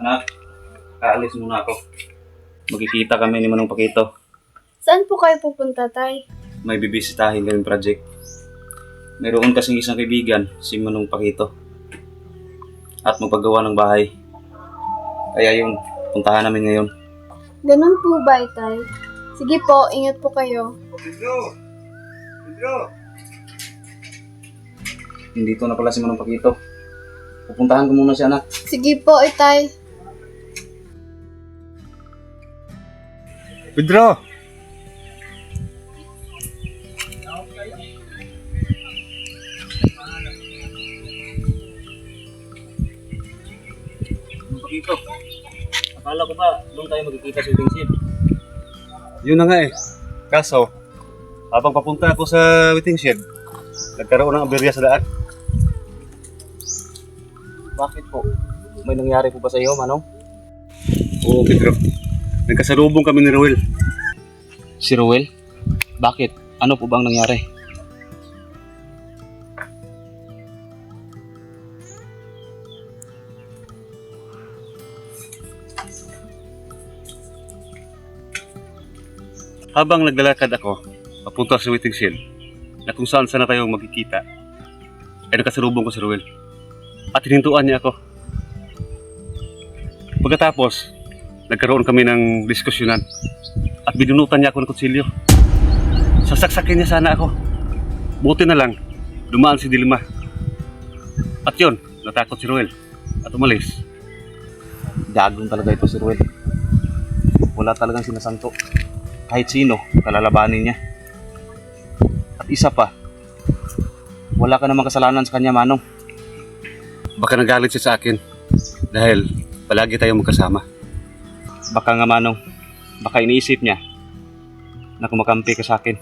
Anak, kaalis muna ako. Magkikita kami ni Manong Pakito. Saan po kayo pupunta, Tay? May bibisitahin kaming project. Mayroon kasing isang kaibigan, si Manong Pakito. At magpagawa ng bahay. Kaya yun, puntahan namin ngayon. Ganun po ba, Tay? Sige po, ingat po kayo. Pedro! Nandito na pala si Manong Pakito. Pupuntahan ko muna siya, anak. Sige po, Tay. Pedro! Manong Pakito, akala ko ba doon tayo magkikita sa waiting shed? Yun na nga eh. Kaso, habang papunta ako sa waiting shed, nagkaroon ng aberya sa daan. Bakit po? May nangyari po ba sa iyo, Manong? Oo, Pedro. Nagkasalubong kami ni Ruel. Si Ruel? Bakit? Ano po bang nangyari? Habang naglalakad ako, papunta sa waiting shed, na kung saan sana tayo magkikita, ay nagkasalubong ko si Ruel. At hinintuan niya ako. Pagkatapos, nagkaroon kami ng diskusyonan at binunutan niya ako ng kutsilyo. Sasaksakin niya sana ako. Buti na lang, dumaan si Dilma. At yun, natakot si Ruel at umalis. Gagong talaga ito si Ruel. Wala talagang sinasanto. Kahit sino, kalalabanin niya. At isa pa, wala ka namang kasalanan sa kanya, Manong. Baka nagalit siya sa akin dahil palagi tayong magkasama. Baka nga, Manong, baka iniisip niya na kumakampi ka sa akin.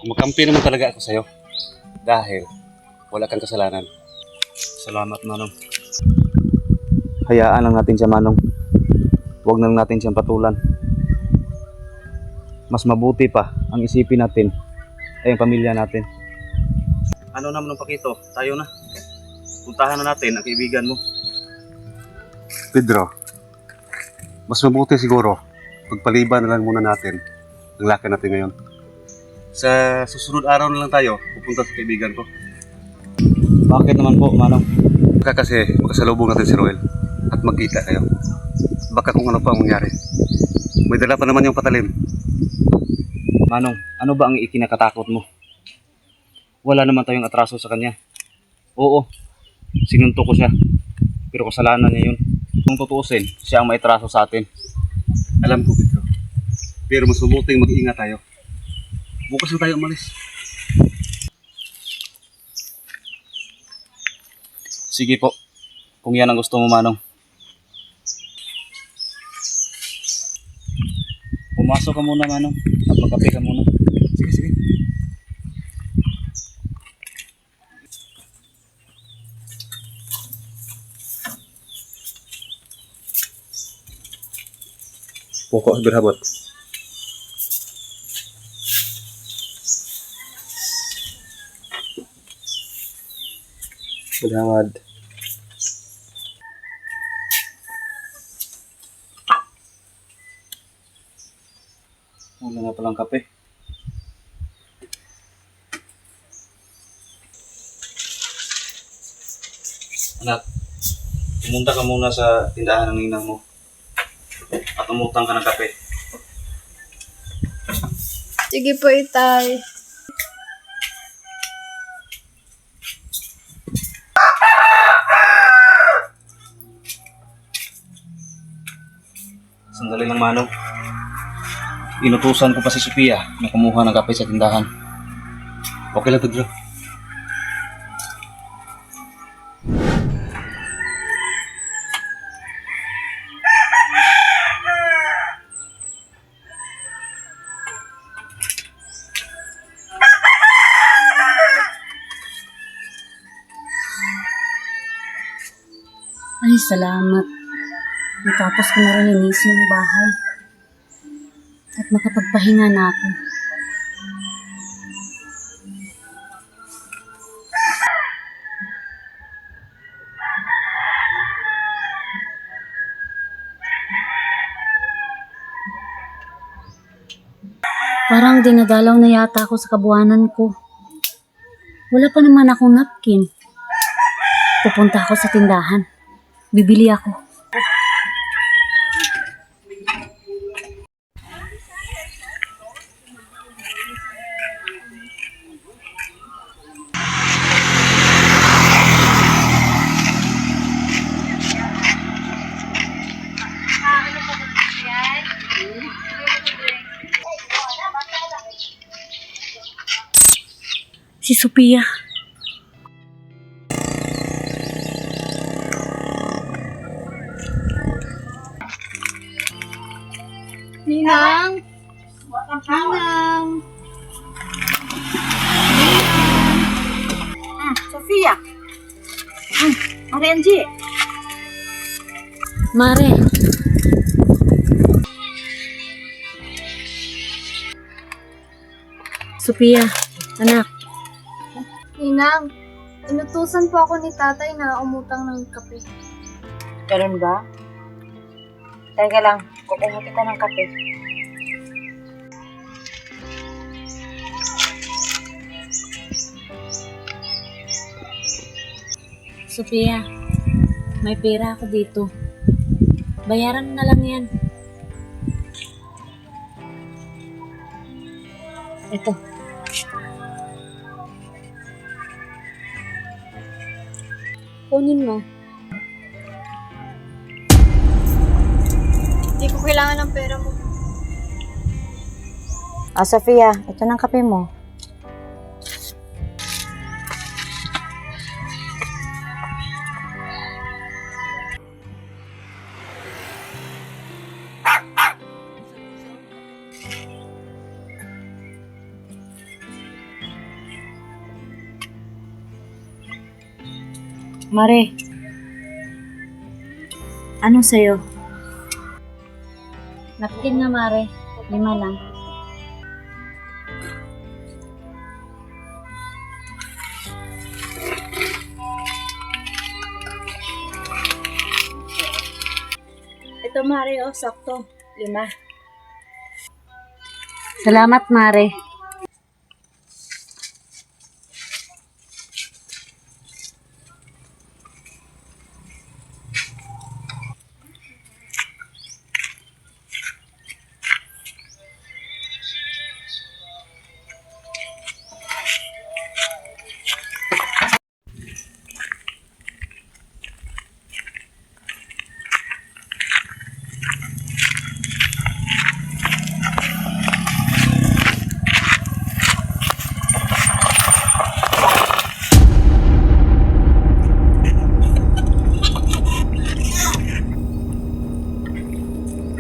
Kumakampi naman talaga ako sa'yo dahil wala kang kasalanan. Salamat, Manong. Hayaan lang natin siya, Manong. Huwag na lang natin siyang patulan. Mas mabuti pa ang isipin natin ay ang pamilya natin. Ano naman ang Pakito? Tayo na. Puntahan na natin ang kaibigan mo. Pedro, mas mabuti siguro pagpaliban na lang muna natin ang lakad natin ngayon. Sa susunod araw na lang tayo pupunta sa kaibigan ko. Bakit naman po, Manong? Baka kasi makasalubong natin si Roel at magkita kayo. Baka kung ano pa ang mangyari. May dala pa naman yung patalim. Manong, ano ba ang ikinakatakot mo? Wala naman tayong atraso sa kanya. Oo, sinunto ko siya. Pero kasalanan niya yun. Kung tutuusin, siya ang maitraso sa atin. Alam ko, Pedro. Pero mas mabuting mag-iingat tayo. Bukas na tayo umalis. Sige po, kung yan ang gusto mo, Manong. Pumasok ka muna, Manong, at magkape ka muna. Sige, sige. Pokok berhabot. Berhamad. Wala nga palang kape. Anak, pumunta ka muna sa tindahan ng ninang mo at umutang ka ng kape. Sige po, Tay. Sandali lang, Manong. Inutusan ko pa si Sophia na kumuha ng kape sa tindahan. Okay lang, Pedro. Ay, salamat. Natapos ko na rin linisin yung bahay. At makapagpahinga na ako. Parang dinadalaw na yata ako sa kabuhanan ko. Wala pa naman akong napkin. Pupunta ako sa tindahan. Bibili ako. Si Sophia. Ninang! Ninang! Sophia. Renji. Mare. Sophia, anak. Ninang, inutusan po ako ni tatay na umutang ng kape. Ganun ba? Teka lang, kukuha kita ng kape. Sophia, may pera ako dito. Bayaran mo na lang yan. Ito. Kunin mo. Hindi ko kailangan ng pera mo. Sophia, ito ng kape mo. Mare, anong sa'yo? Napkin na, Mare. 5 lang. Ito Mare, sakto. 5. Salamat, Mare.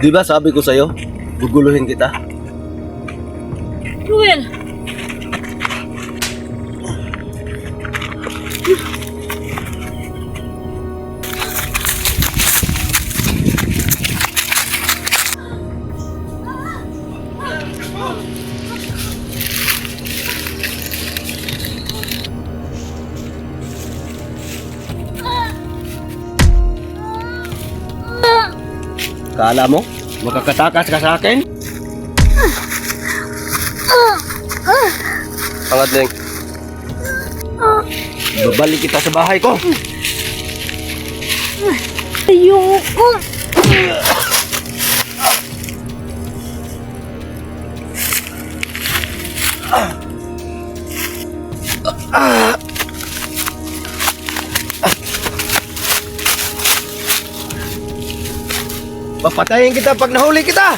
Di ba sabi ko sa'yo, guguluhin kita? Ruel! Kala mo, makakatakas ka sa akin? Pangadling, babalik kita sa bahay ko. Ayoko! Papatayin kita pag nahuli kita!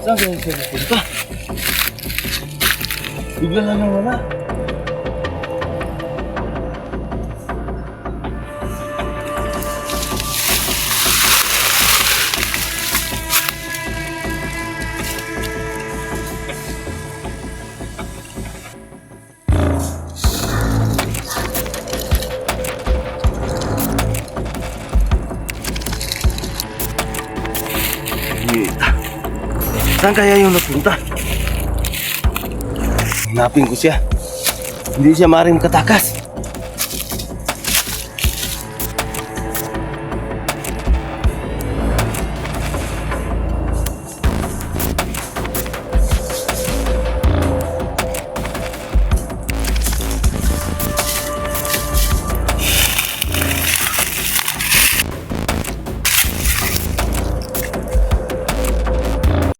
Saan kaya siya napunta? Bigla na nawala. Saan kaya yung napunta? Hanapin ko siya. Hindi siya maaaring makatakas.